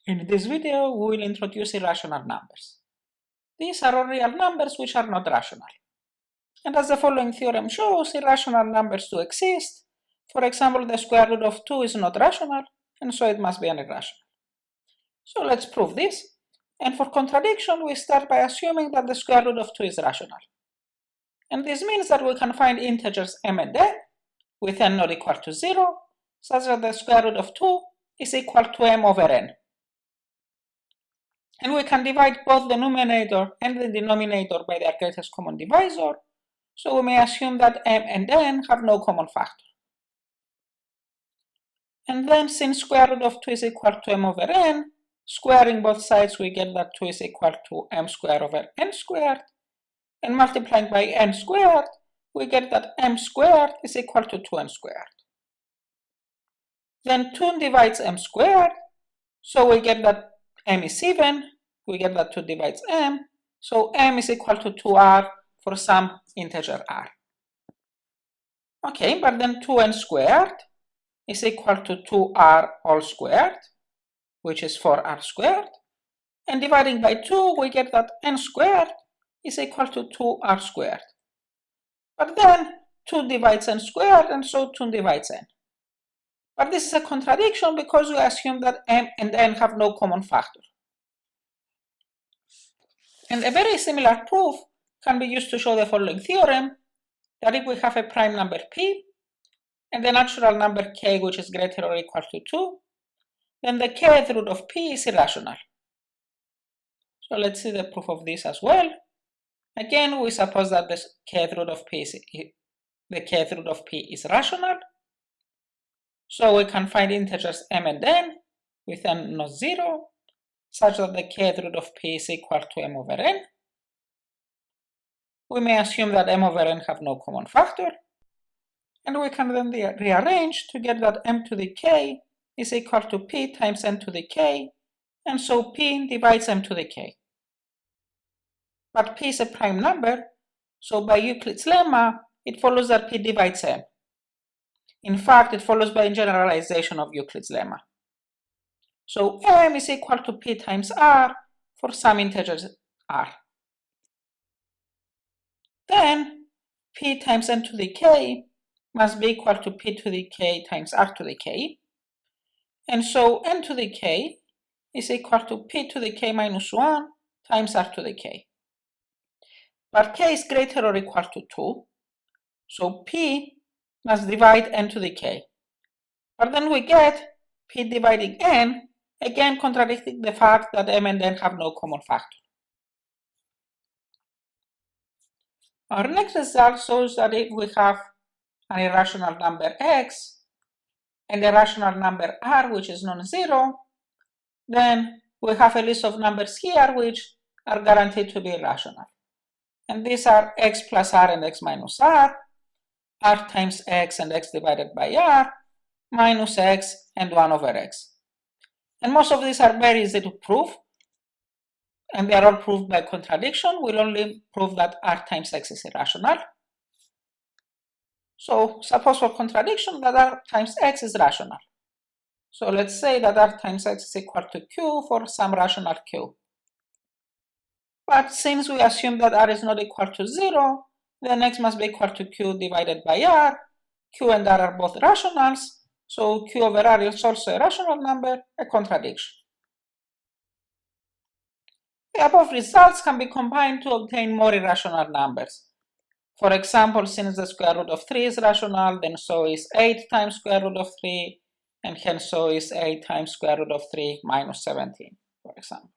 In this video, we will introduce irrational numbers. These are all real numbers which are not rational. And as the following theorem shows, irrational numbers do exist. For example, the square root of 2 is not rational, and so it must be an irrational. So let's prove this. And for contradiction, we start by assuming that the square root of 2 is rational. And this means that we can find integers m and n with n not equal to 0, such that the square root of 2 is equal to m over n. And we can divide both the numerator and the denominator by their greatest common divisor, so we may assume that m and n have no common factor. And then, since square root of 2 is equal to m over n, squaring both sides we get that 2 is equal to m squared over n squared, and multiplying by n squared, we get that m squared is equal to 2n squared. Then 2 divides m squared, so we get that m is even, we get that 2 divides m, so m is equal to 2r for some integer r. Okay, but then 2n squared is equal to 2r all squared, which is 4r squared, and dividing by 2 we get that n squared is equal to 2r squared. But then 2 divides n squared, and so 2 divides n. But this is a contradiction because we assume that m and n have no common factor. And a very similar proof can be used to show the following theorem, that if we have a prime number p and a natural number k which is greater or equal to 2, then the kth root of p is irrational. So let's see the proof of this as well. Again, we suppose that the kth root of p is rational. So we can find integers m and n with n not 0, such that the kth root of p is equal to m over n. We may assume that m over n have no common factor, and we can then rearrange to get that m to the k is equal to p times n to the k, and so p divides m to the k. But p is a prime number, so by Euclid's lemma, it follows that p divides m. In fact, it follows by generalization of Euclid's lemma. So m is equal to p times r for some integers r. Then p times n to the k must be equal to p to the k times r to the k. And so n to the k is equal to p to the k minus 1 times r to the k. But k is greater or equal to 2, so p must divide n to the k. But then we get p dividing n, again contradicting the fact that m and n have no common factor. Our next result shows that if we have an irrational number x and a rational number r which is non-zero, then we have a list of numbers here which are guaranteed to be irrational. And these are x plus r and x minus r times x and x divided by r, minus x and 1 over x. And most of these are very easy to prove, and they are all proved by contradiction. We'll only prove that r times x is irrational. So suppose for contradiction that r times x is rational. So let's say that r times x is equal to q for some rational q. But since we assume that r is not equal to 0, then x must be equal to q divided by r. Q and r are both rationals, so q over r is also a rational number, a contradiction. The above results can be combined to obtain more irrational numbers. For example, since the square root of 3 is rational, then so is 8 times square root of 3, and hence so is 8 times square root of 3 minus 17, for example.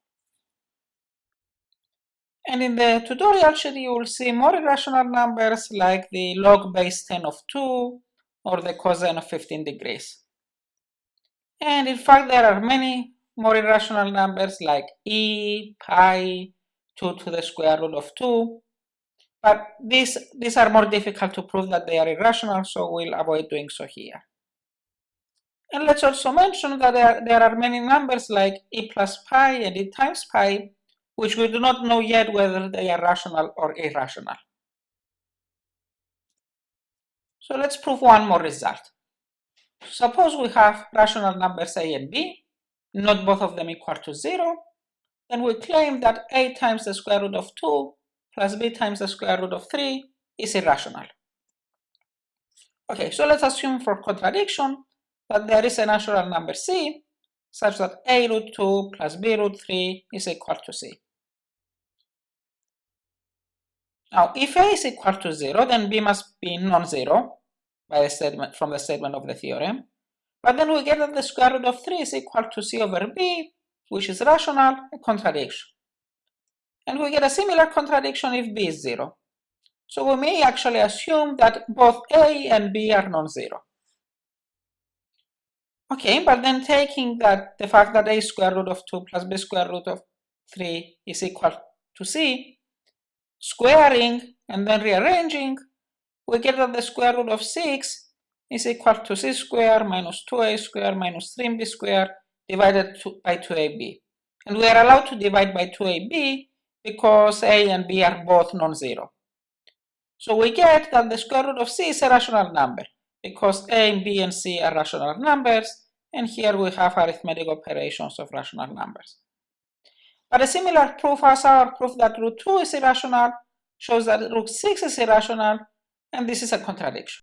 And in the tutorial sheet, you will see more irrational numbers like the log base 10 of 2 or the cosine of 15 degrees. And in fact, there are many more irrational numbers like e, pi, 2 to the square root of 2. But these are more difficult to prove that they are irrational, so we'll avoid doing so here. And let's also mention that there are many numbers like e plus pi and e times pi, which we do not know yet whether they are rational or irrational. So let's prove one more result. Suppose we have rational numbers a and b, not both of them equal to 0, then we claim that a times the square root of 2 plus b times the square root of 3 is irrational. Okay, so let's assume for contradiction that there is a natural number c such that a root 2 plus b root 3 is equal to c. Now, if a is equal to 0, then b must be non-zero from the statement of the theorem. But then we get that the square root of 3 is equal to c over b, which is rational, a contradiction. And we get a similar contradiction if b is 0. So we may actually assume that both a and b are non-zero. Okay, but then taking the fact that a square root of 2 plus b square root of 3 is equal to c, squaring and then rearranging, we get that the square root of 6 is equal to c squared minus 2a squared minus 3b squared divided by 2ab. And we are allowed to divide by 2ab because a and b are both non-zero. So we get that the square root of c is a rational number because a and b and c are rational numbers, and here we have arithmetic operations of rational numbers. But a similar proof as our proof that root 2 is irrational shows that root 6 is irrational, and this is a contradiction.